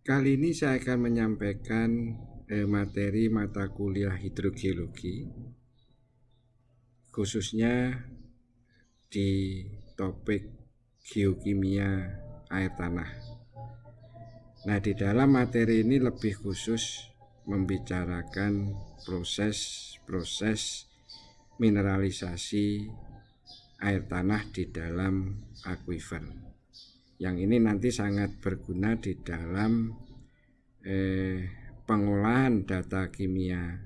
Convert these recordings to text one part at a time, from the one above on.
Kali ini saya akan menyampaikan materi mata kuliah hidrogeologi, khususnya di topik geokimia air tanah. Nah, di dalam materi ini lebih khusus membicarakan proses mineralisasi air tanah di dalam akuifer. Yang ini nanti sangat berguna di dalam pengolahan data kimia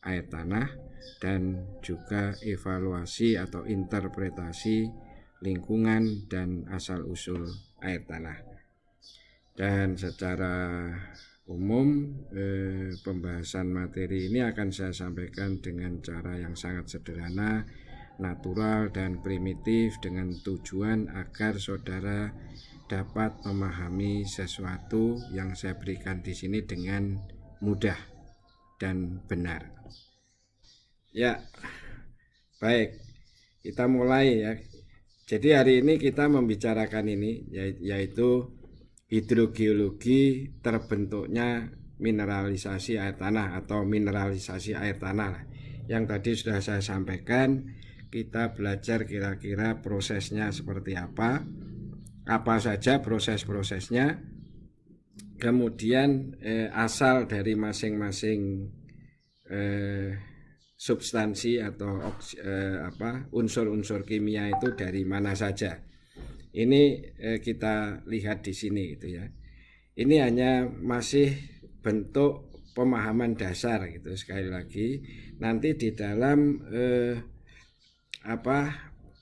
air tanah dan juga evaluasi atau interpretasi lingkungan dan asal-usul air tanah. Dan secara umum pembahasan materi ini akan saya sampaikan dengan cara yang sangat sederhana, natural dan primitif, dengan tujuan agar saudara dapat memahami sesuatu yang saya berikan di sini dengan mudah dan benar. Ya, baik, kita mulai ya. Jadi hari ini kita membicarakan ini, yaitu hidrogeologi terbentuknya mineralisasi air tanah atau mineralisasi air tanah. Yang tadi sudah saya sampaikan, kita belajar kira-kira prosesnya seperti apa saja proses-prosesnya, kemudian asal dari masing-masing substansi atau unsur-unsur kimia itu dari mana saja. Ini kita lihat di sini gitu ya. Ini hanya masih bentuk pemahaman dasar gitu. Sekali lagi, nanti di dalam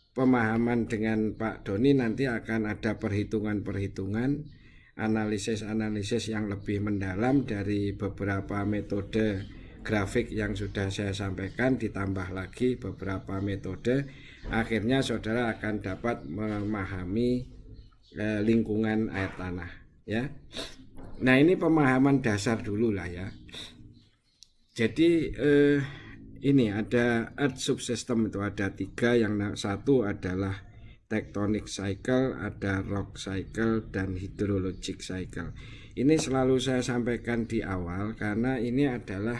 pemahaman dengan Pak Doni nanti akan ada perhitungan-perhitungan, analisis-analisis yang lebih mendalam dari beberapa metode grafik yang sudah saya sampaikan, ditambah lagi beberapa metode. Akhirnya saudara akan dapat memahami lingkungan air tanah ya. Nah, ini pemahaman dasar dulu lah ya. Jadi ini ada Earth subsystem, itu ada 3. Yang satu adalah tectonic cycle, ada rock cycle, dan hydrologic cycle. Ini selalu saya sampaikan di awal karena ini adalah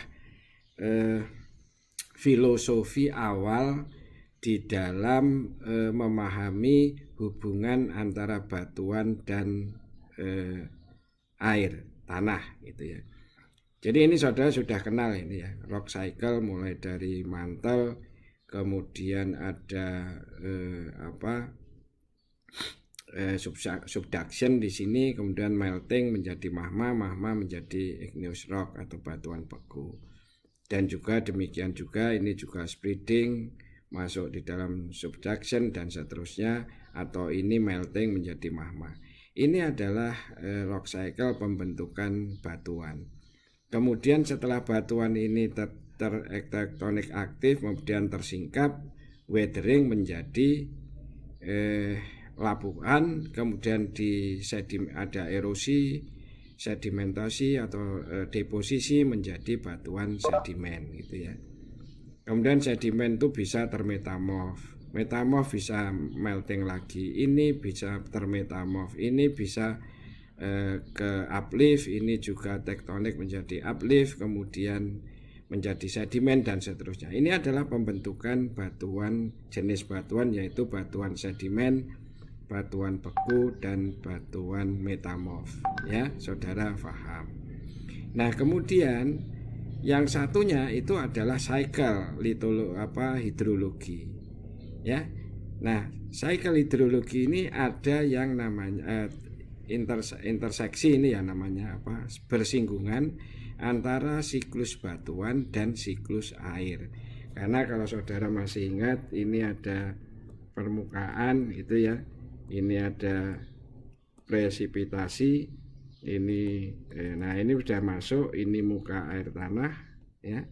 filosofi awal di dalam memahami hubungan antara batuan dan air tanah gitu ya. Jadi ini saudara sudah kenal ini ya, rock cycle mulai dari mantel, kemudian ada subduction di sini, kemudian melting menjadi magma, magma menjadi igneous rock atau batuan beku. Dan juga demikian juga ini juga spreading masuk di dalam subduction dan seterusnya, atau ini melting menjadi magma. Ini adalah rock cycle pembentukan batuan. Kemudian setelah batuan ini tektonik aktif, kemudian tersingkap, weathering menjadi lapuan, kemudian ada erosi, sedimentasi atau deposisi menjadi batuan sedimen gitu ya. Kemudian sedimen itu bisa termetamorf, metamorf bisa melting lagi, ini bisa termetamorf, ini bisa ke uplift, ini juga tektonik menjadi uplift, kemudian menjadi sedimen dan seterusnya. Ini adalah pembentukan batuan, jenis batuan yaitu batuan sedimen, batuan beku, dan batuan metamorf ya, saudara paham. Nah, kemudian yang satunya itu adalah cycle hidrologi ya. Nah, cycle hidrologi ini ada yang namanya interseksi, ini ya namanya bersinggungan antara siklus batuan dan siklus air. Karena kalau saudara masih ingat, ini ada permukaan gitu ya, ini ada presipitasi, ini nah ini sudah masuk, ini muka air tanah ya.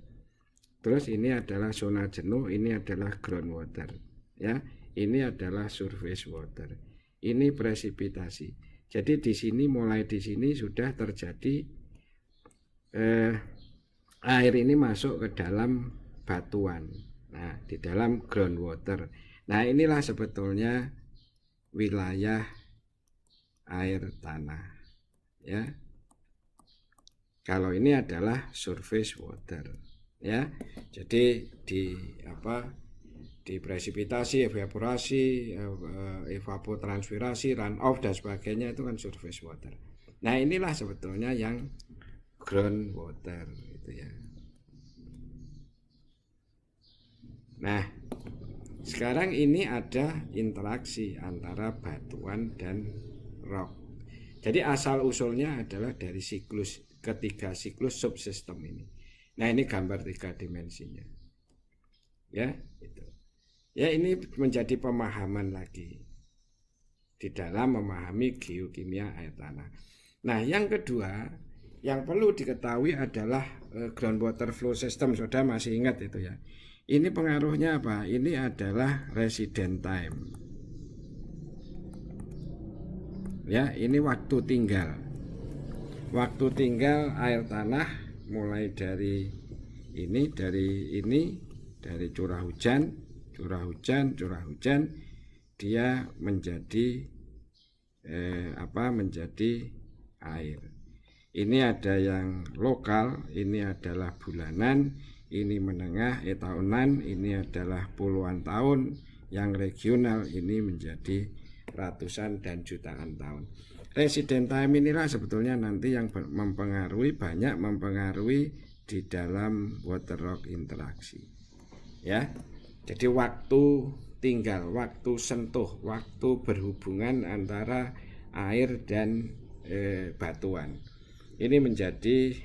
Terus ini adalah zona jenuh, ini adalah groundwater ya, ini adalah surface water, ini presipitasi. Jadi di sini, mulai di sini sudah terjadi air ini masuk ke dalam batuan. Nah, di dalam groundwater. Nah, inilah sebetulnya wilayah air tanah ya. Kalau ini adalah surface water, ya. Jadi di presipitasi, evaporasi, evapotranspirasi, runoff dan sebagainya itu kan surface water. Nah, inilah sebetulnya yang ground water itu ya. Nah, sekarang ini ada interaksi antara batuan dan rock. Jadi asal usulnya adalah dari ketiga siklus subsistem ini. Nah, ini gambar 3 dimensinya. Ya, itu. Ya, ini menjadi pemahaman lagi di dalam memahami geokimia air tanah. Nah, yang kedua yang perlu diketahui adalah groundwater flow system. Saudara masih ingat itu ya. Ini pengaruhnya apa? Ini adalah resident time. Ya, ini waktu tinggal. Waktu tinggal air tanah mulai dari curah hujan, dia menjadi menjadi air. Ini ada yang lokal, ini adalah bulanan, ini menengah, tahunan, ini adalah puluhan tahun, yang regional ini menjadi ratusan dan jutaan tahun. Resident time inilah sebetulnya nanti yang banyak mempengaruhi di dalam water rock interaksi. Ya. Jadi waktu tinggal, waktu sentuh, waktu berhubungan antara air dan batuan. Ini menjadi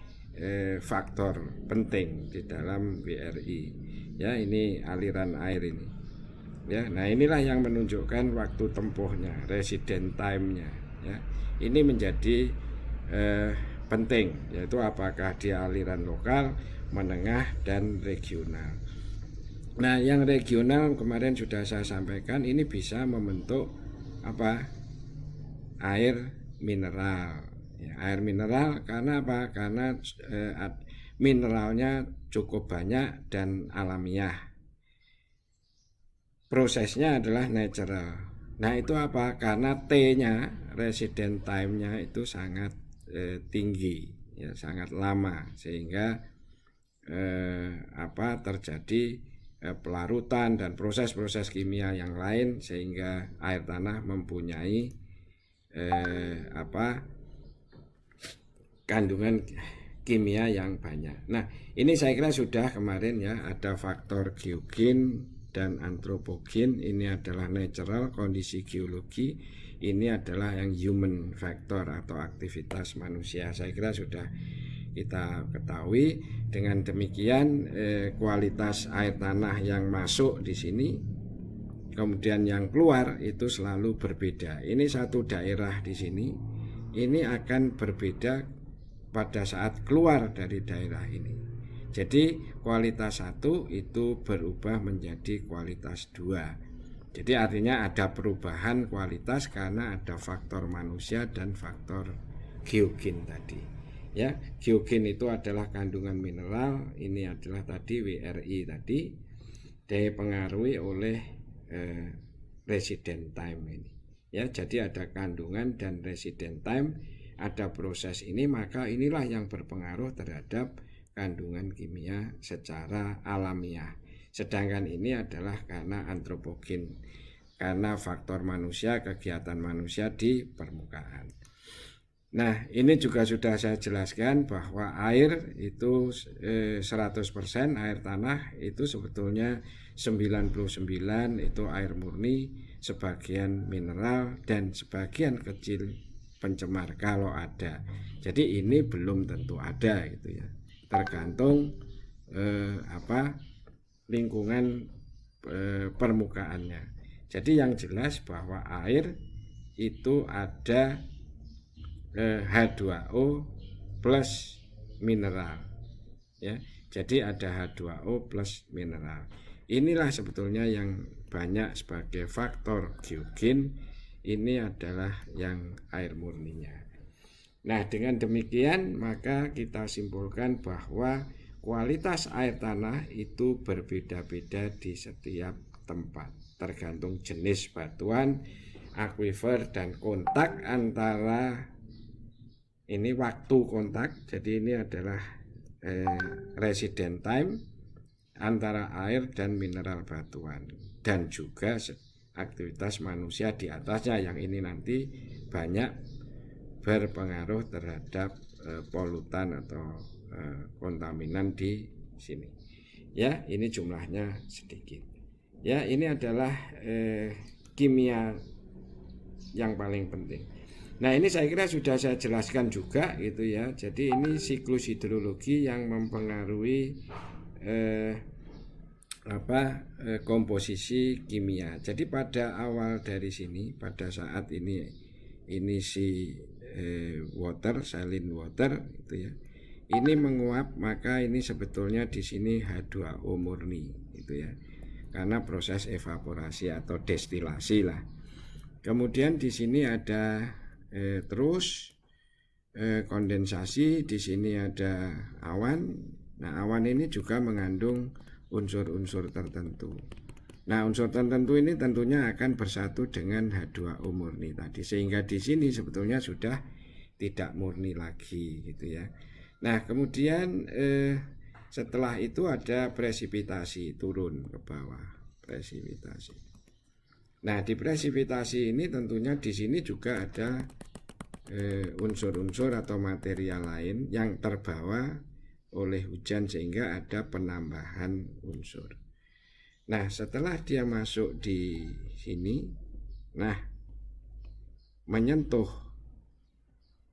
faktor penting di dalam WRI. Ya, ini aliran air ini. Ya, nah inilah yang menunjukkan waktu tempuhnya, resident time-nya. Ya, ini menjadi penting, yaitu apakah dia aliran lokal, menengah, dan regional. Nah, yang regional kemarin sudah saya sampaikan, ini bisa membentuk air mineral. Ya, air mineral karena apa? Karena mineralnya cukup banyak dan alamiah. Prosesnya adalah natural. Nah, itu apa? Karena T-nya, resident time-nya itu sangat tinggi, ya, sangat lama, sehingga terjadi pelarutan dan proses-proses kimia yang lain, sehingga air tanah mempunyai kandungan kimia yang banyak. Nah, ini saya kira sudah kemarin ya, ada faktor geogen dan antropogen. Ini adalah natural, kondisi geologi. Ini adalah yang human factor atau aktivitas manusia. Saya kira sudah kita ketahui. Dengan demikian kualitas air tanah yang masuk di sini, kemudian yang keluar itu selalu berbeda. Ini satu daerah di sini, ini akan berbeda pada saat keluar dari daerah ini. Jadi kualitas 1 itu berubah menjadi kualitas 2. Jadi artinya ada perubahan kualitas karena ada faktor manusia dan faktor geogen tadi. Ya, geogen itu adalah kandungan mineral, ini adalah tadi WRI tadi, dipengaruhi oleh resident time ini. Ya, jadi ada kandungan dan resident time, ada proses ini, maka inilah yang berpengaruh terhadap kandungan kimia secara alamiah. Sedangkan ini adalah karena antropogen, karena faktor manusia, kegiatan manusia di permukaan. Nah, ini juga sudah saya jelaskan bahwa air itu 100% air tanah itu sebetulnya 99 itu air murni, sebagian mineral dan sebagian kecil pencemar kalau ada. Jadi ini belum tentu ada gitu ya. Tergantung lingkungan permukaannya. Jadi yang jelas bahwa air itu ada H2O plus mineral, ya. Jadi ada H2O plus mineral. Inilah sebetulnya yang banyak sebagai faktor geogen. Ini adalah yang air murninya. Nah, dengan demikian maka kita simpulkan bahwa kualitas air tanah itu berbeda-beda di setiap tempat, tergantung jenis batuan, akuifer, dan kontak antara ini waktu kontak, jadi ini adalah resident time antara air dan mineral batuan, dan juga aktivitas manusia di atasnya yang ini nanti banyak berpengaruh terhadap polutan atau kontaminan di sini. Ya, ini jumlahnya sedikit. Ya, ini adalah kimia yang paling penting. Nah, ini saya kira sudah saya jelaskan juga gitu ya. Jadi ini siklus hidrologi yang mempengaruhi komposisi kimia. Jadi pada awal dari sini, pada saat ini si water, saline water itu ya. Ini menguap, maka ini sebetulnya di sini H2O murni gitu ya. Karena proses evaporasi atau destilasi lah. Kemudian di sini ada terus kondensasi, di sini ada awan. Nah, awan ini juga mengandung unsur-unsur tertentu. Nah, unsur tertentu ini tentunya akan bersatu dengan H2O murni tadi, sehingga di sini sebetulnya sudah tidak murni lagi gitu ya. Nah, kemudian setelah itu ada presipitasi, turun ke bawah, presipitasi. Nah, di presipitasi ini tentunya di sini juga ada unsur-unsur atau material lain yang terbawa oleh hujan sehingga ada penambahan unsur. Nah, setelah dia masuk di sini, nah, menyentuh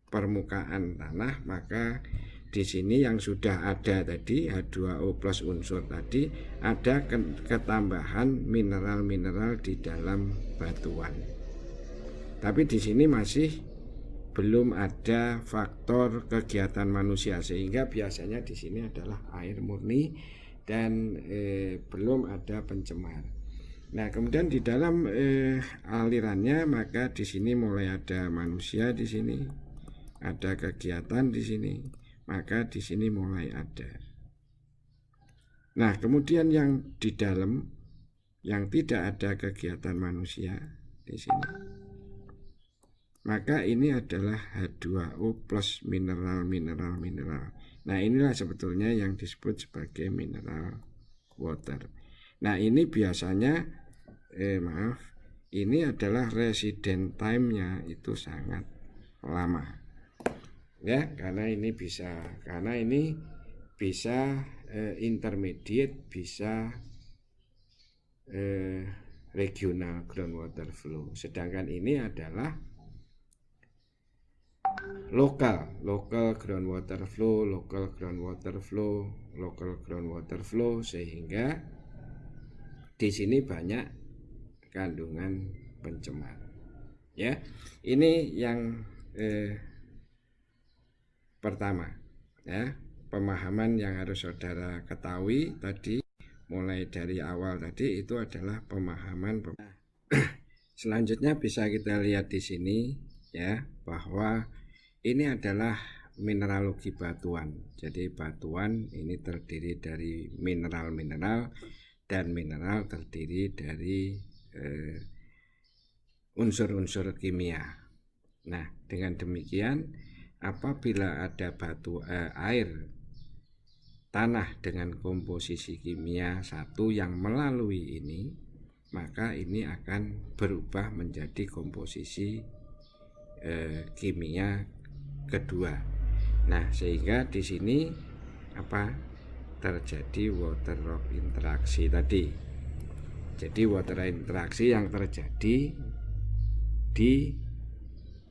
permukaan tanah, maka di sini yang sudah ada tadi H2O plus unsur tadi, ada ketambahan mineral-mineral di dalam batuan. Tapi di sini masih belum ada faktor kegiatan manusia, sehingga biasanya di sini adalah air murni dan belum ada pencemar. Nah, kemudian di dalam alirannya, maka di sini mulai ada manusia, di sini ada kegiatan, di sini maka di sini mulai ada. Nah, kemudian yang di dalam yang tidak ada kegiatan manusia di sini, maka ini adalah H2O plus mineral. Nah, inilah sebetulnya yang disebut sebagai mineral water. Nah, ini biasanya ini adalah resident time-nya itu sangat lama. Ya, karena ini bisa intermediate, bisa regional groundwater flow. Sedangkan ini adalah local groundwater flow, sehingga di sini banyak kandungan pencemar. Ya, ini yang pertama, ya, pemahaman yang harus saudara ketahui tadi, mulai dari awal tadi itu adalah pemahaman. Selanjutnya bisa kita lihat di sini ya, bahwa ini adalah mineralogi batuan. Jadi batuan ini terdiri dari mineral-mineral, dan mineral terdiri dari unsur-unsur kimia. Nah, dengan demikian apabila ada air tanah dengan komposisi kimia satu yang melalui ini, maka ini akan berubah menjadi komposisi kimia kedua. Nah, sehingga di sini terjadi water rock interaksi tadi. Jadi water interaksi yang terjadi di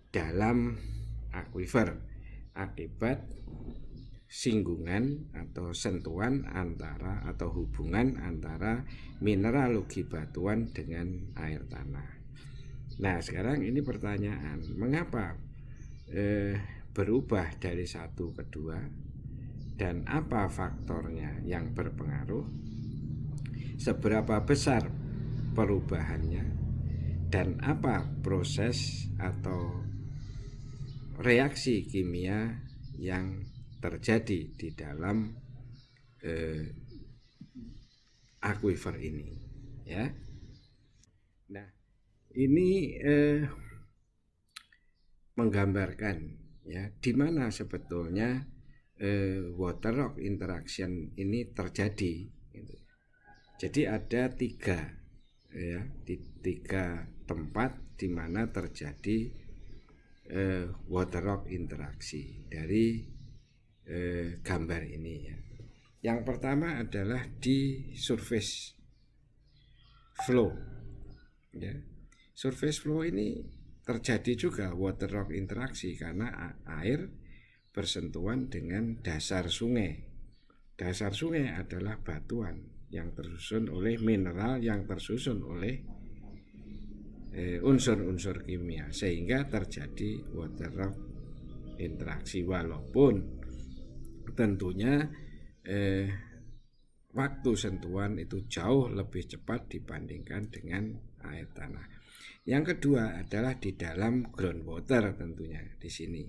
dalam aquifer akibat singgungan atau sentuhan antara atau hubungan antara mineralogi batuan dengan air tanah. Nah, sekarang ini pertanyaan, mengapa berubah dari satu ke dua, dan apa faktornya yang berpengaruh, seberapa besar perubahannya, dan apa proses atau reaksi kimia yang terjadi di dalam aquifer ini, ya. Nah, ini menggambarkan ya, di mana sebetulnya water rock interaction ini terjadi gitu. Jadi ada tiga, ya, di tiga tempat di mana terjadi water rock interaksi dari gambar ini, ya. Yang pertama adalah di surface flow, ya. Surface flow ini terjadi juga water rock interaksi karena air bersentuhan dengan dasar sungai. Dasar sungai adalah batuan yang tersusun oleh mineral yang tersusun oleh unsur-unsur kimia, sehingga terjadi water rock interaksi, walaupun tentunya waktu sentuhan itu jauh lebih cepat dibandingkan dengan air tanah. Yang kedua adalah di dalam groundwater, tentunya di sini,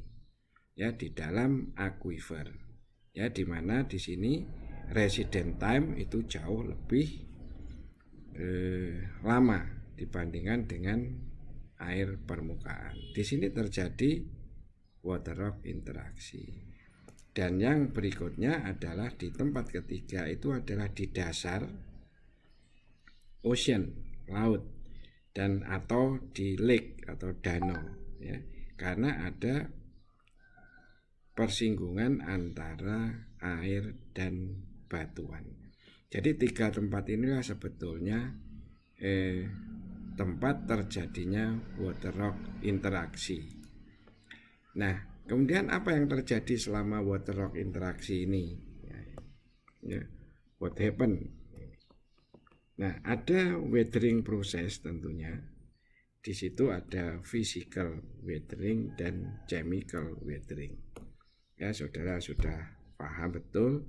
ya, di dalam aquifer, ya, di mana di sini resident time itu jauh lebih lama dibandingkan dengan air permukaan. Di sini terjadi water rock interaksi. Dan yang berikutnya adalah di tempat ketiga itu adalah di dasar ocean, laut, dan atau di lake atau danau, ya, karena ada persinggungan antara air dan batuan. Jadi tiga tempat inilah sebetulnya tempat terjadinya water rock interaksi. Nah, kemudian apa yang terjadi selama water rock interaksi ini? Ya, what happen? Nah, ada weathering proses tentunya. Di situ ada physical weathering dan chemical weathering. Ya, saudara sudah paham betul.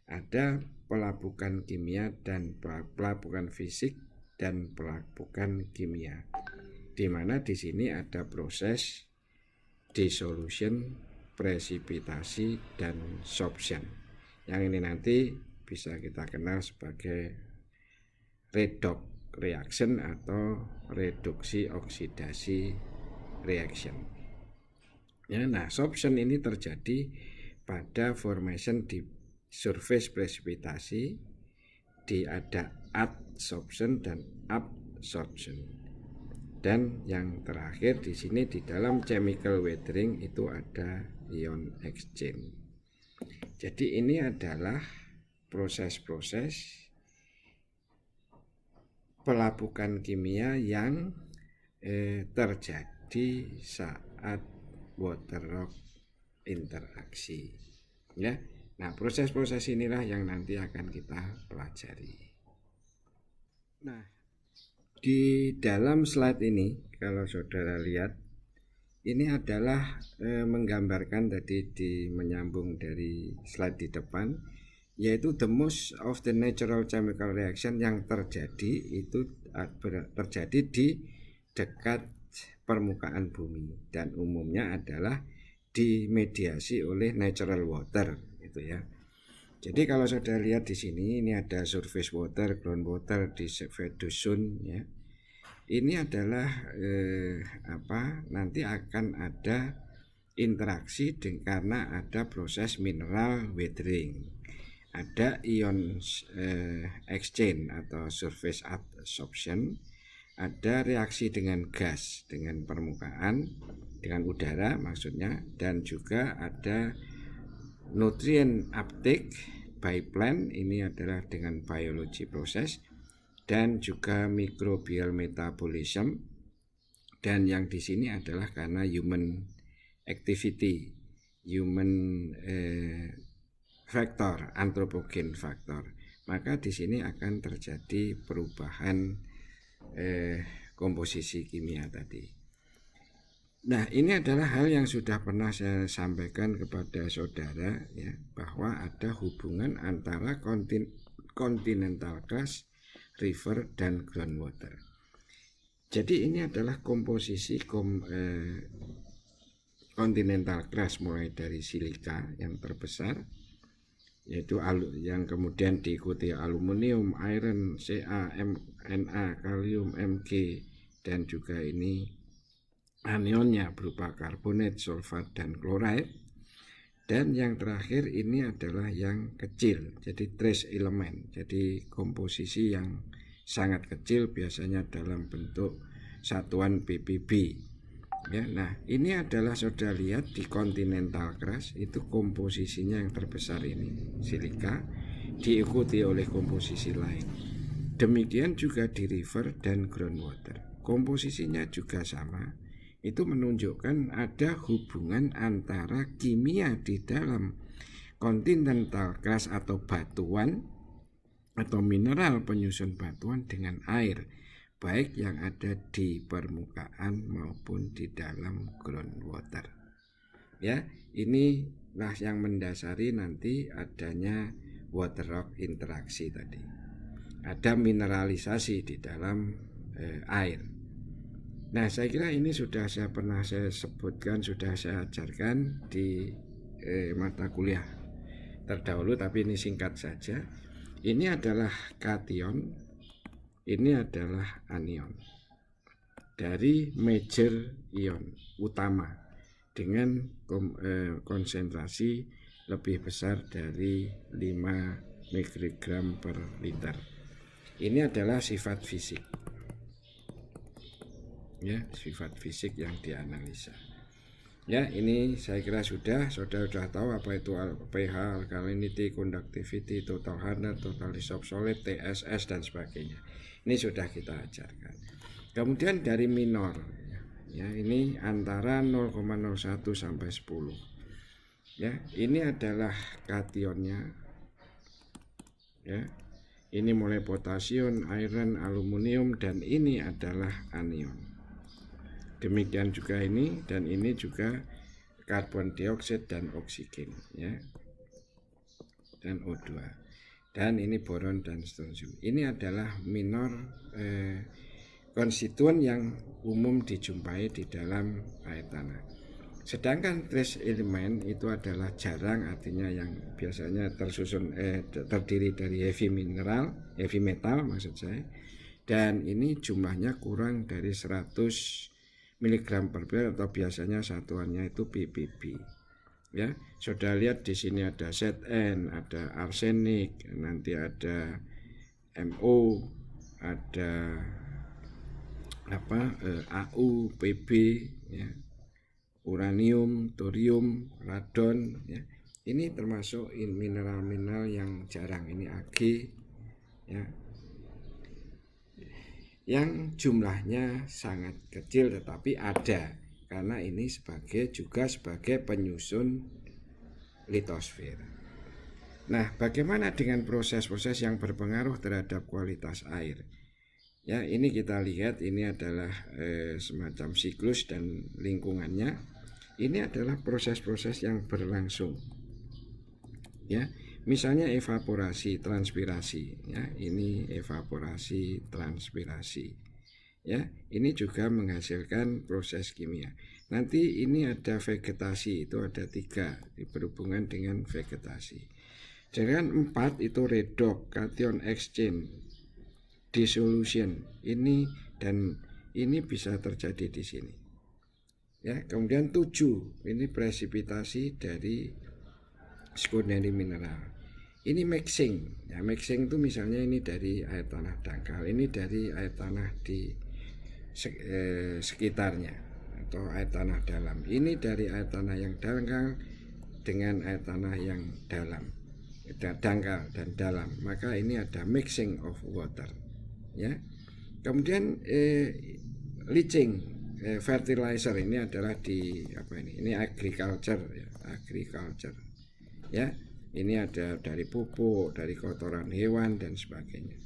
Ada pelapukan kimia dan pelapukan fisik dan pelapukan kimia, di mana di sini ada proses dissolution, presipitasi, dan sorption. Yang ini nanti bisa kita kenal sebagai redox reaction atau reduksi oksidasi reaction. Ya, nah, sorption ini terjadi pada formation di surface presipitasi, di ada adsorption dan absorption. Dan yang terakhir di sini di dalam chemical weathering itu ada ion exchange. Jadi ini adalah proses-proses pelapukan kimia yang terjadi saat water rock interaksi, ya. Nah, proses-proses inilah yang nanti akan kita pelajari. Nah, di dalam slide ini kalau saudara lihat, ini adalah menggambarkan tadi menyambung dari slide di depan, yaitu the most of the natural chemical reaction yang terjadi itu terjadi di dekat permukaan bumi dan umumnya adalah dimediasi oleh natural water, itu ya. Jadi kalau saudara lihat di sini, ini ada surface water, ground water, diffusion, ya. Ini adalah nanti akan ada interaksi karena ada proses mineral weathering, ada ion exchange atau surface adsorption, ada reaksi dengan gas, dengan permukaan, dengan udara maksudnya, dan juga ada nutrient uptake by plant, ini adalah dengan biology proses, dan juga microbial metabolism, dan yang di sini adalah karena human activity, human factor, anthropogen factor. Maka di sini akan terjadi perubahan komposisi kimia tadi. Nah, ini adalah hal yang sudah pernah saya sampaikan kepada saudara, ya, bahwa ada hubungan antara continental crust, river, dan groundwater. Jadi ini adalah komposisi continental crust, mulai dari silika yang terbesar, yaitu yang kemudian diikuti aluminium, iron, Ca, Na, kalium, Mg, dan juga ini anionnya berupa karbonat, sulfat, dan klorida. Dan yang terakhir ini adalah yang kecil, jadi trace element, jadi komposisi yang sangat kecil biasanya dalam bentuk satuan ppb. Ya, nah ini adalah saudara lihat di continental crust itu komposisinya yang terbesar ini silika, diikuti oleh komposisi lain. Demikian juga di river dan groundwater, komposisinya juga sama. Itu menunjukkan ada hubungan antara kimia di dalam continental crust atau batuan atau mineral penyusun batuan dengan air, baik yang ada di permukaan maupun di dalam groundwater. Ya, inilah yang mendasari nanti adanya water rock interaksi tadi. Ada mineralisasi di dalam air. Nah, saya kira ini sudah saya sebutkan, sudah saya ajarkan di mata kuliah terdahulu, tapi ini singkat saja. Ini adalah kation, ini adalah anion dari major ion utama dengan konsentrasi lebih besar dari 5 mikrogram per liter. Ini adalah sifat fisik. Ya, sifat fisik yang dianalisa. Ya, ini saya kira sudah tahu apa itu pH, alkalinity, conductivity, total hardness, total dissolved solid, TSS dan sebagainya. Ini sudah kita ajarkan. Kemudian dari minor, ya ini antara 0,01 sampai 10. Ya, ini adalah kationnya. Ya. Ini mulai potasium, iron, aluminium, dan ini adalah anion. Demikian juga ini, dan ini juga karbon dioksida dan oksigen, ya, dan O2, dan ini boron dan strontium. Ini adalah minor konstituen yang umum dijumpai di dalam air tanah. Sedangkan trace element itu adalah jarang, artinya yang biasanya terdiri dari heavy metal maksud saya, dan ini jumlahnya kurang dari 100 miligram per liter atau biasanya satuannya itu ppb. Ya, sudah lihat di sini ada Zn, ada arsenik, nanti ada MO, ada AU, Pb, ya, uranium, thorium, radon, ya. Ini termasuk mineral-mineral yang jarang. Ini Ag, ya, yang jumlahnya sangat kecil tetapi ada, karena ini juga sebagai penyusun litosfer. Nah, bagaimana dengan proses-proses yang berpengaruh terhadap kualitas air? Ya, ini kita lihat, ini adalah semacam siklus dan lingkungannya. Ini adalah proses-proses yang berlangsung. Ya, misalnya evaporasi, transpirasi, ya, ini evaporasi, transpirasi, ya, ini juga menghasilkan proses kimia. Nanti ini ada vegetasi, itu ada 3 berhubungan dengan vegetasi. Dengan 4 itu redox, cation exchange, dissolution, ini dan ini bisa terjadi di sini. Ya, kemudian 7 ini presipitasi dari sekunderi mineral. Ini mixing. Ya, mixing itu misalnya ini dari air tanah dangkal, ini dari air tanah di sekitarnya atau air tanah dalam. Ini dari air tanah yang dangkal dengan air tanah yang dalam, dangkal dan dalam. Maka ini ada mixing of water. Ya. Kemudian leaching, fertilizer, ini adalah di ini agriculture, ya, agriculture. Ya, ini ada dari pupuk, dari kotoran hewan dan sebagainya.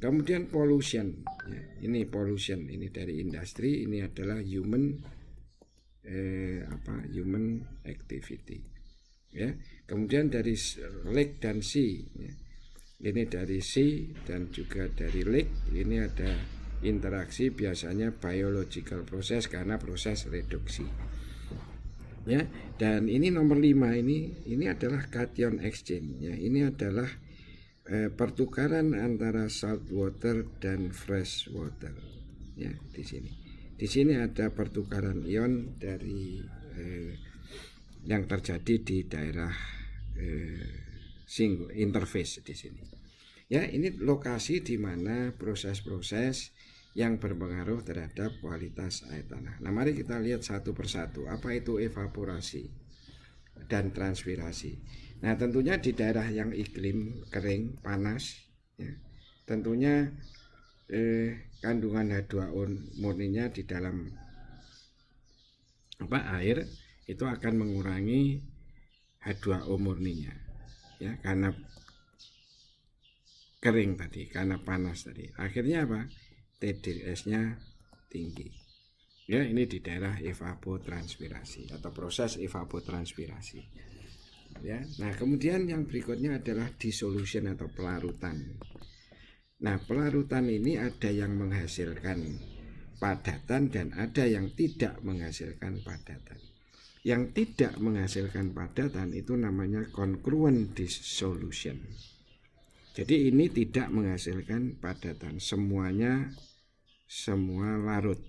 Kemudian pollution, ya, ini pollution, ini dari industri, ini adalah human activity. Ya, kemudian dari lake dan sea, ya. Ini dari sea dan juga dari lake, ini ada interaksi, biasanya biological proses karena proses reduksi. Ya, dan ini nomor 5 ini adalah cation exchange, ya. Ini adalah pertukaran antara salt water dan fresh water, ya, di sini. Di sini ada pertukaran ion dari yang terjadi di daerah single interface di sini. Ya, ini lokasi di mana proses-proses yang berpengaruh terhadap kualitas air tanah. Nah, mari kita lihat satu persatu. Apa itu evaporasi dan transpirasi? Nah, tentunya di daerah yang iklim kering, panas, ya, tentunya kandungan H2O murninya di dalam air itu akan mengurangi H2O murninya, ya, karena kering tadi, karena panas tadi. Akhirnya apa? TDS-nya tinggi. Ya, ini di daerah evapotranspirasi atau proses evapotranspirasi. Ya. Nah, kemudian yang berikutnya adalah dissolution atau pelarutan. Nah, pelarutan ini ada yang menghasilkan padatan dan ada yang tidak menghasilkan padatan. Yang tidak menghasilkan padatan itu namanya congruent dissolution. Jadi ini tidak menghasilkan padatan, semua larut.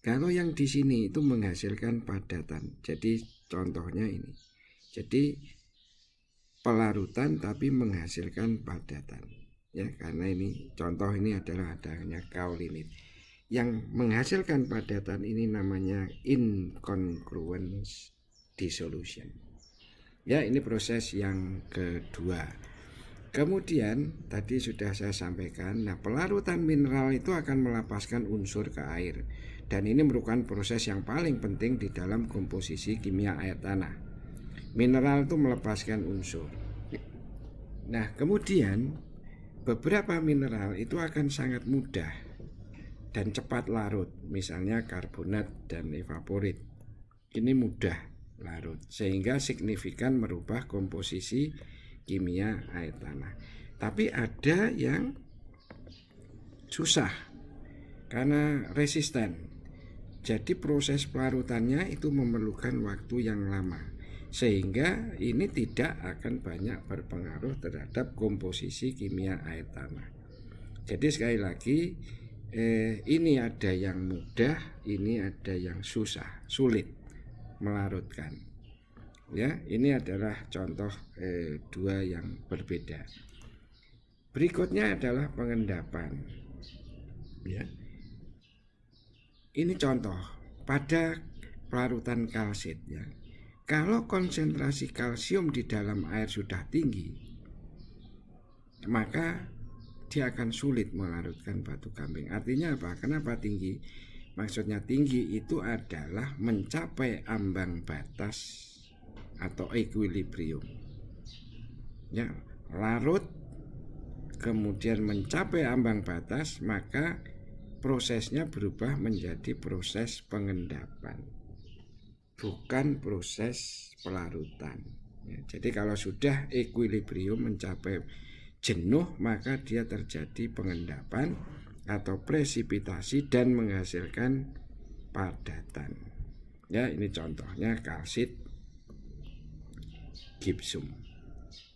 Kalau yang di sini itu menghasilkan padatan. Jadi contohnya ini. Jadi pelarutan tapi menghasilkan padatan. Ya, karena ini contoh ini adalah adanya kaulinit. Yang menghasilkan padatan ini namanya incongruent dissolution. Ya, ini proses yang kedua. Kemudian tadi sudah saya sampaikan, nah pelarutan mineral itu akan melepaskan unsur ke air. Dan ini merupakan proses yang paling penting di dalam komposisi kimia air tanah. Mineral itu melepaskan unsur. Nah, kemudian beberapa mineral itu akan sangat mudah dan cepat larut, misalnya karbonat dan evaporit. Ini mudah larut sehingga signifikan merubah komposisi kimia air tanah. Tapi ada yang susah karena resisten. Jadi proses pelarutannya itu memerlukan waktu yang lama sehingga ini tidak akan banyak berpengaruh terhadap komposisi kimia air tanah. Jadi sekali lagi ini ada yang mudah, ini ada yang susah, sulit melarutkan. Ya, ini adalah contoh dua yang berbeda. Berikutnya adalah pengendapan. Ya. Ini contoh pada pelarutan kalsit, ya. Kalau konsentrasi kalsium di dalam air sudah tinggi, maka dia akan sulit melarutkan batu gamping. Artinya apa? Kenapa tinggi? Maksudnya tinggi itu adalah mencapai ambang batas atau equilibrium. Ya, larut kemudian mencapai ambang batas, maka prosesnya berubah menjadi proses pengendapan, bukan proses pelarutan. Ya, jadi kalau sudah equilibrium mencapai jenuh, maka dia terjadi pengendapan atau presipitasi dan menghasilkan padatan. Ya, ini contohnya kalsit gipsum.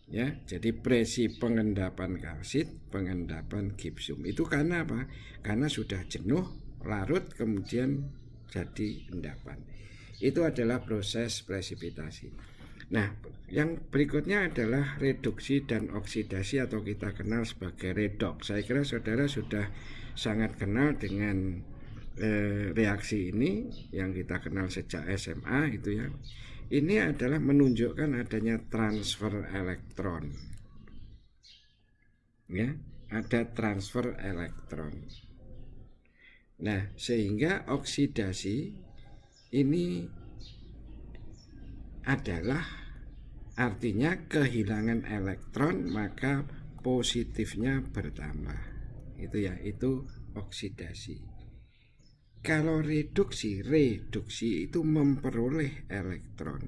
Ya, jadi presi pengendapan kalsit, pengendapan gipsum. Itu karena apa? Karena sudah jenuh, larut, kemudian jadi endapan. Itu adalah proses presipitasi. Nah, yang berikutnya adalah reduksi dan oksidasi atau kita kenal sebagai redoks. Saya kira saudara sudah sangat kenal dengan reaksi ini yang kita kenal sejak SMA itu ya. Ini adalah menunjukkan adanya transfer elektron. Ya, ada transfer elektron. Nah, sehingga oksidasi ini adalah artinya kehilangan elektron, maka positifnya bertambah. Itu ya, itu oksidasi. Kalau reduksi itu memperoleh elektron.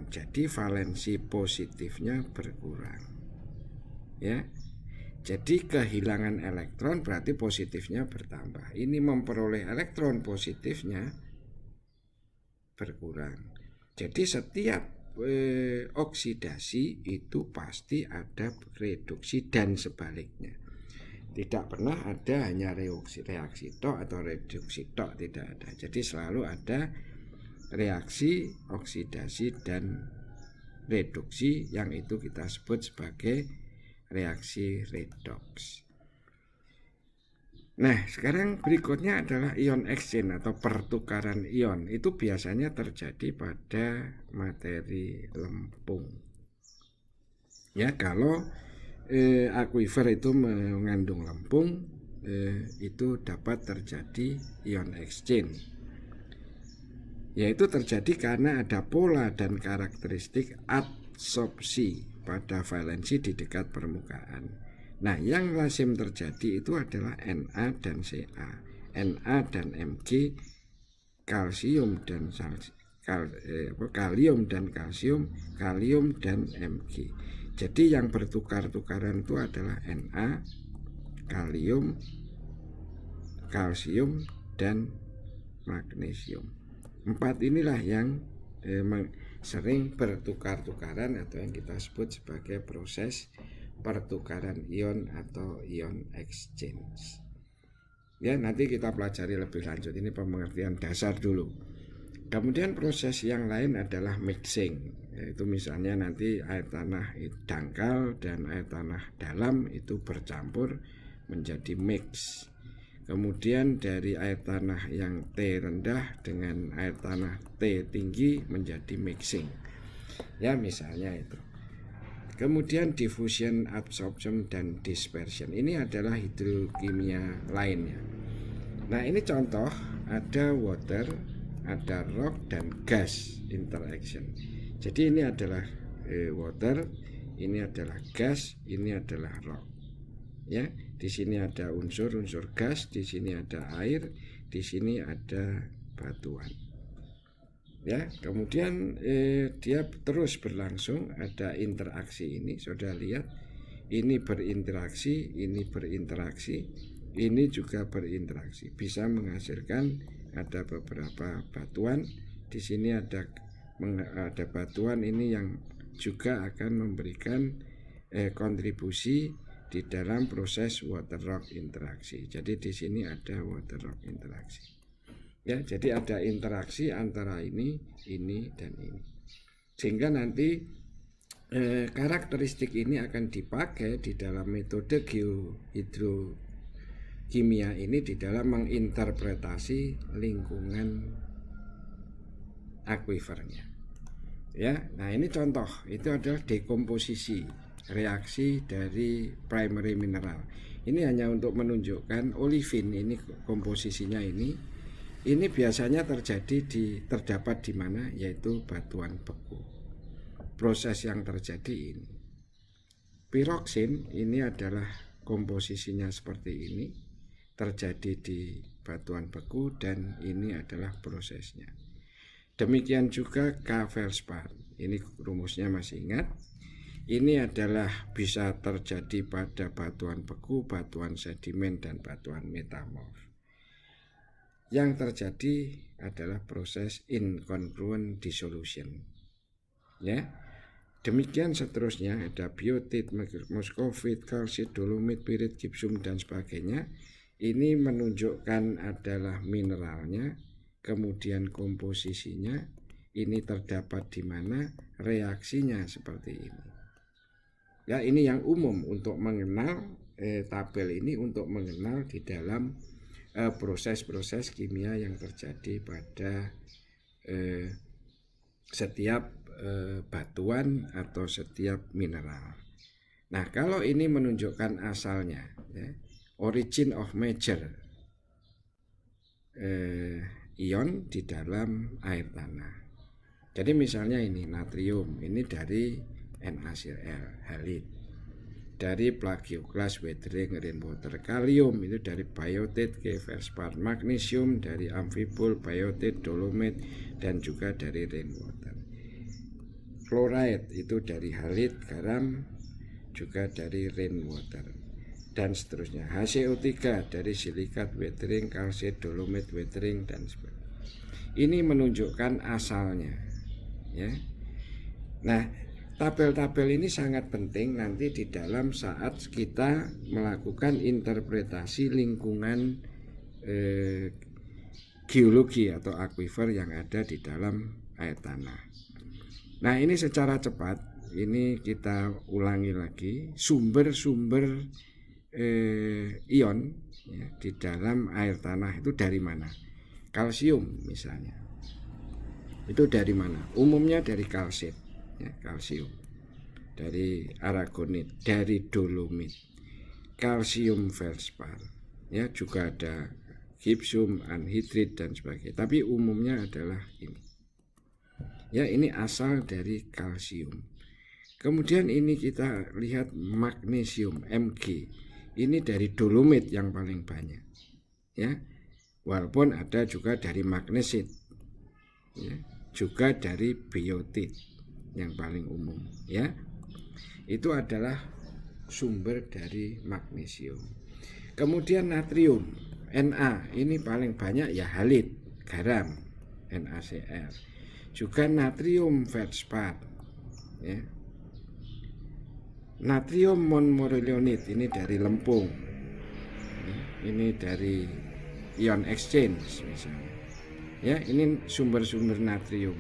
Jadi valensi positifnya berkurang. Ya. Jadi kehilangan elektron berarti positifnya bertambah. Ini memperoleh elektron, positifnya berkurang. Jadi setiap oksidasi itu pasti ada reduksi dan sebaliknya. Tidak pernah ada hanya reaksi tok atau reduksi tok, tidak ada. Jadi selalu ada reaksi, oksidasi, dan reduksi, yang itu kita sebut sebagai reaksi redoks. Nah, sekarang berikutnya adalah ion exchange atau pertukaran ion. Itu biasanya terjadi pada materi lempung. Ya, kalau akuifer itu mengandung lempung, itu dapat terjadi ion exchange. Yaitu terjadi karena ada pola dan karakteristik adsorpsi pada valensi di dekat permukaan. Nah, yang lazim terjadi itu adalah Na dan Ca, Na dan Mg, kalsium dan kalium dan kalsium, kalium dan Mg. Jadi yang bertukar-tukaran itu adalah Na, kalium, kalsium, dan magnesium. 4 inilah yang sering bertukar-tukaran atau yang kita sebut sebagai proses pertukaran ion atau ion exchange. Ya, nanti kita pelajari lebih lanjut, ini pengertian dasar dulu. Kemudian proses yang lain adalah mixing, yaitu misalnya nanti air tanah dangkal dan air tanah dalam itu bercampur menjadi mix. Kemudian dari air tanah yang T rendah dengan air tanah T tinggi menjadi mixing. Ya, misalnya itu. Kemudian diffusion, absorption, dan dispersion. Ini adalah hidrokimia lainnya. Nah, ini contoh, ada water, ada rock, dan gas interaction. Jadi ini adalah water, ini adalah gas, ini adalah rock. Ya, di sini ada unsur-unsur gas, di sini ada air, di sini ada batuan. Ya, kemudian dia terus berlangsung, ada interaksi ini, saudara lihat, ini berinteraksi, ini berinteraksi, ini juga berinteraksi, bisa menghasilkan ada beberapa batuan. Di sini ada batuan ini yang juga akan memberikan kontribusi di dalam proses water rock interaksi. Jadi di sini ada water rock interaksi. Ya, jadi ada interaksi antara ini, dan ini. Sehingga nanti karakteristik ini akan dipakai di dalam metode geohidrokimia ini di dalam menginterpretasi lingkungan akuifernya. Ya, nah ini contoh, itu adalah dekomposisi, reaksi dari primary mineral. Ini hanya untuk menunjukkan olivin, ini komposisinya ini. Ini biasanya terdapat di mana, yaitu batuan beku. Proses yang terjadi ini. Piroksin ini adalah komposisinya seperti ini, terjadi di batuan beku, dan ini adalah prosesnya. Demikian juga K-feldspar. Ini rumusnya masih ingat. Ini adalah bisa terjadi pada batuan beku, batuan sedimen, dan batuan metamorf. Yang terjadi adalah proses incongruent dissolution. Ya, demikian seterusnya, ada biotit, moskovit, kalsit, dolomit, pirit, gipsum, dan sebagainya. Ini menunjukkan adalah mineralnya, kemudian komposisinya, ini terdapat di mana, reaksinya seperti ini. Ya, ini yang umum untuk mengenal tabel ini, untuk mengenal di dalam proses-proses kimia yang terjadi pada setiap batuan atau setiap mineral. Nah, kalau ini menunjukkan asalnya, ya, origin of major ion di dalam air tanah. Jadi misalnya ini natrium, ini dari NaCl, halid. Dari plagioclase, weathering, rainwater. Kalium itu dari biotit, K-feldspar. Magnesium dari amphibole, biotit, dolomit, dan juga dari rainwater. Fluoride itu dari halid, garam, juga dari rainwater, dan seterusnya. HCO3 dari silikat, weathering, kalsit, dolomit, weathering, dan sebagainya. Ini menunjukkan asalnya, ya. Nah, tabel-tabel ini sangat penting nanti di dalam saat kita melakukan interpretasi lingkungan geologi atau aquifer yang ada di dalam air tanah. Nah, ini secara cepat ini kita ulangi lagi sumber-sumber ion ya, di dalam air tanah itu dari mana? Kalsium misalnya. Itu dari mana? Umumnya dari kalsit, ya, kalsium. Dari aragonit, dari dolomit, kalsium feldspar. Ya, juga ada gypsum, anhidrit dan sebagainya. Tapi umumnya adalah ini. Ya, ini asal dari kalsium. Kemudian ini kita lihat magnesium, Mg. Ini dari dolomit yang paling banyak. Ya. Walaupun ada juga dari magnesit. Ya, juga dari biotit yang paling umum, ya. Itu adalah sumber dari magnesium. Kemudian natrium, Na, ini paling banyak ya halit, garam, NaCl. Juga natrium feldspar, ya. Natrium monmorillonit ini dari lempung, ya. Ini dari ion exchange misalnya, ya. Ini sumber-sumber natrium,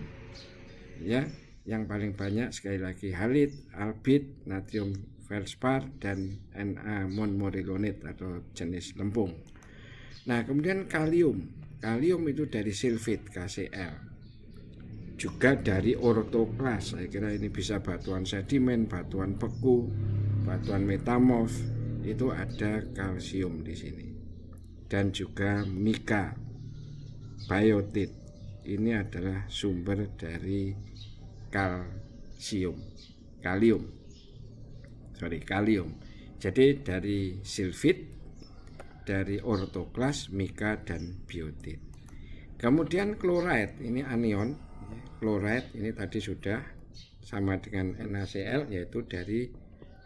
ya. Yang paling banyak sekali lagi halit, albit, natrium feldspar dan Na monmorillonit atau jenis lempung. Nah, kemudian kalium. Kalium itu dari silfit KCl. Juga dari ortoklas, saya kira ini bisa batuan sedimen, batuan beku, batuan metamorf, itu ada kalsium di sini. Dan juga mika, biotit, ini adalah sumber dari kalium. Jadi dari silfit, dari ortoklas, mika dan biotit. Kemudian chloride, ini anion. Chloride ini tadi sudah sama dengan NaCl, yaitu dari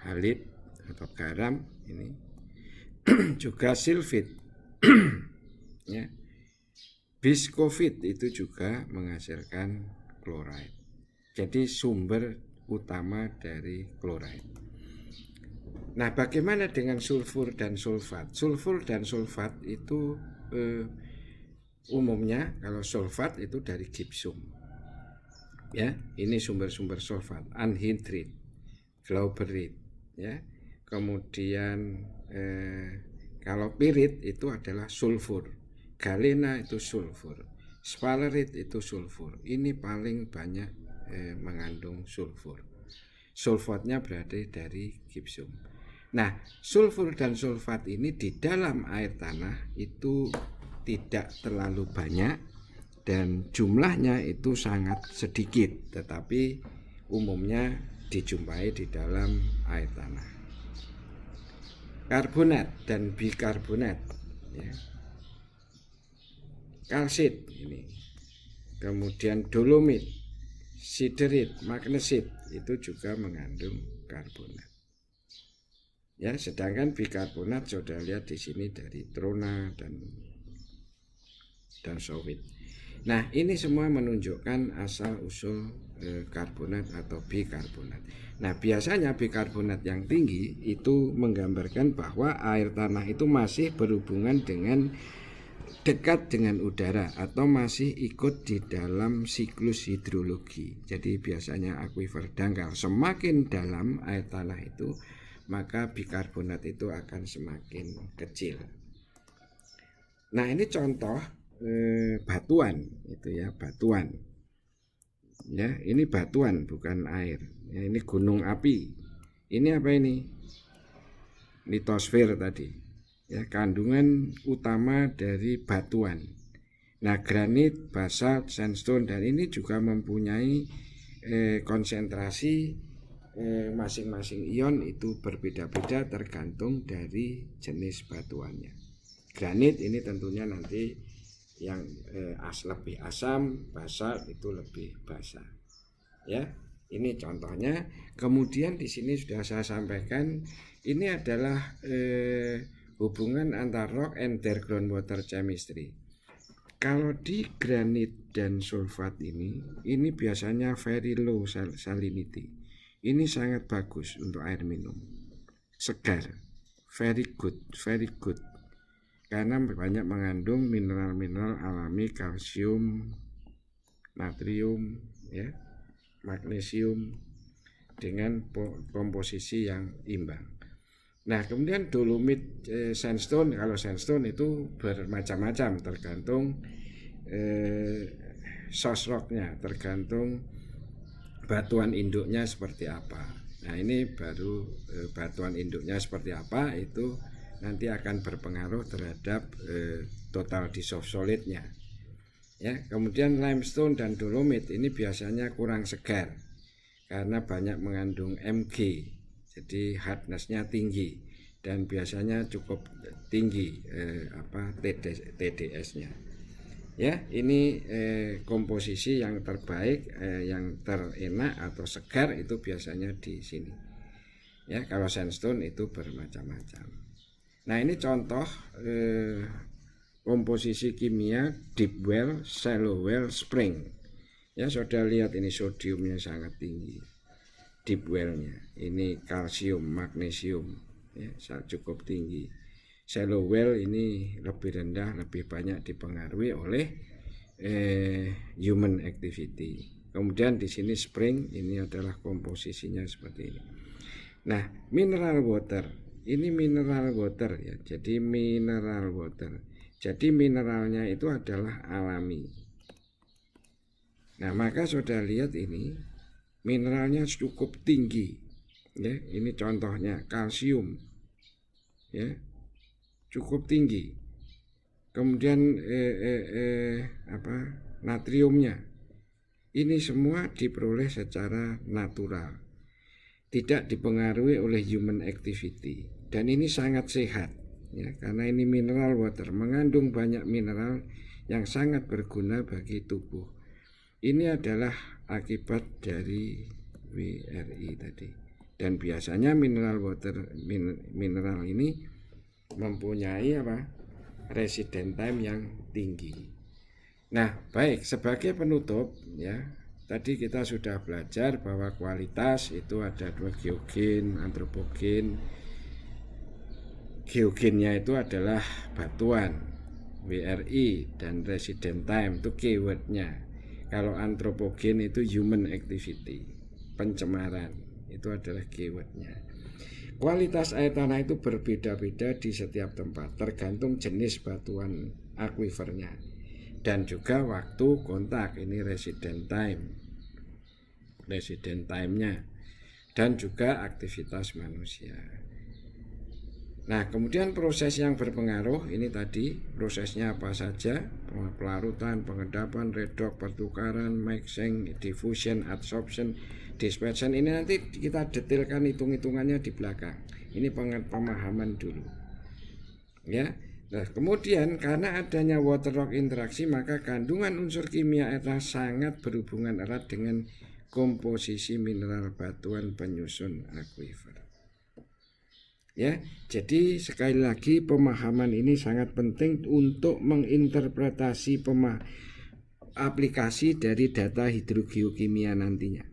halit atau garam ini. Juga silfit, ya. Biskovit itu juga menghasilkan chloride. Jadi sumber utama dari chloride. Nah, bagaimana dengan sulfur dan sulfat? Sulfur dan sulfat itu umumnya kalau sulfat itu dari gypsum. Ya, ini sumber-sumber sulfat, anhidrit, glauberit, ya. Kemudian kalau pirit itu adalah sulfur, galena itu sulfur, sphalerite itu sulfur. Ini paling banyak mengandung sulfur. Sulfatnya berarti dari gypsum. Nah, sulfur dan sulfat ini di dalam air tanah itu tidak terlalu banyak dan jumlahnya itu sangat sedikit, tetapi umumnya dijumpai di dalam air tanah. Karbonat dan bikarbonat, ya. Kalsit ini, kemudian dolomit, siderit, magnesit itu juga mengandung karbonat. Ya, sedangkan bikarbonat sudah lihat di sini dari trona dan sowit. Nah, ini semua menunjukkan asal-usul karbonat atau bikarbonat. Nah, biasanya bikarbonat yang tinggi itu menggambarkan bahwa air tanah itu masih berhubungan dengan dekat dengan udara atau masih ikut di dalam siklus hidrologi. Jadi biasanya aquifer dangkal. Semakin dalam air tanah itu, maka bikarbonat itu akan semakin kecil. Nah, ini contoh batuan itu ya, batuan. Ya, ini batuan bukan air. Ya, ini gunung api. Ini apa ini? Litosfer tadi. Ya, kandungan utama dari batuan. Nah, granit, basalt, sandstone dan ini juga mempunyai konsentrasi masing-masing ion itu berbeda-beda tergantung dari jenis batuannya. Granit ini tentunya nanti yang lebih asam, basalt itu lebih basah. Ya, ini contohnya. Kemudian di sini sudah saya sampaikan, ini adalah hubungan antara rock and their groundwater chemistry. Kalau di granit dan sulfat ini biasanya very low salinity. Ini sangat bagus untuk air minum. Segar, very good, karena banyak mengandung mineral-mineral alami, kalsium, natrium, ya, magnesium dengan komposisi yang imbang. Nah, kemudian dolomit sandstone, kalau sandstone itu bermacam-macam tergantung source rocknya, tergantung batuan induknya seperti apa. Nah, ini baru batuan induknya seperti apa itu nanti akan berpengaruh terhadap total dissolved solidnya. Ya, kemudian limestone dan dolomit ini biasanya kurang segar karena banyak mengandung Mg, jadi hardness-nya tinggi dan biasanya cukup tinggi TDS-nya. Ya, ini komposisi yang terbaik, yang terenak atau segar itu biasanya di sini. Ya, kalau sandstone itu bermacam-macam. Nah, ini contoh komposisi kimia deep well, shallow well, spring. Ya, saudara lihat ini sodiumnya sangat tinggi. Deep well-nya ini kalsium, magnesium, ya, cukup tinggi. Shallow well ini lebih rendah, lebih banyak dipengaruhi oleh human activity. Kemudian di sini spring, ini adalah komposisinya seperti ini. Nah, mineral water, ini mineral water ya. Jadi mineral water. Jadi mineralnya itu adalah alami. Nah, maka saudara lihat ini mineralnya cukup tinggi. Ya, ini contohnya kalsium. Ya. Cukup tinggi. Kemudian natriumnya ini semua diperoleh secara natural, tidak dipengaruhi oleh human activity, dan ini sangat sehat ya, karena ini mineral water mengandung banyak mineral yang sangat berguna bagi tubuh. Ini adalah akibat dari WRI tadi, dan biasanya mineral water mineral ini mempunyai resident time yang tinggi. Nah, baik, sebagai penutup ya, tadi kita sudah belajar bahwa kualitas itu ada dua, geogen, antropogen. Geogennya itu adalah batuan, WRI, dan resident time itu keywordnya. Kalau antropogen itu human activity, pencemaran, itu adalah keywordnya. Kualitas air tanah itu berbeda-beda di setiap tempat, tergantung jenis batuan akuifernya dan juga waktu kontak, ini resident time-nya, dan juga aktivitas manusia. Nah, kemudian proses yang berpengaruh ini tadi, prosesnya apa saja? Pelarutan, pengendapan, redox, pertukaran, mixing, diffusion, adsorption, dispersion. Ini nanti kita detailkan hitung-hitungannya di belakang. Ini pemahaman dulu. Ya. Nah, kemudian karena adanya water rock interaksi, maka kandungan unsur kimia air tanah sangat berhubungan erat dengan komposisi mineral batuan penyusun akuifer. Ya, jadi sekali lagi pemahaman ini sangat penting untuk menginterpretasi aplikasi dari data hidrogeokimia nantinya.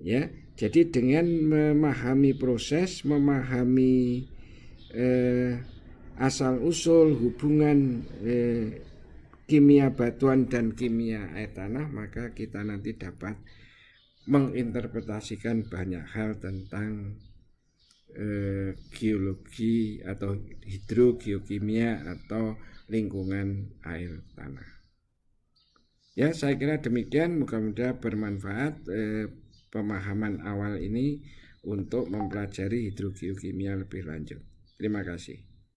Ya, jadi dengan memahami proses, memahami asal usul hubungan kimia batuan dan kimia air tanah, maka kita nanti dapat menginterpretasikan banyak hal tentang geologi atau hidrogeokimia atau lingkungan air tanah. Ya, saya kira demikian, mudah-mudahan bermanfaat pemahaman awal ini untuk mempelajari hidrogeokimia lebih lanjut. Terima kasih.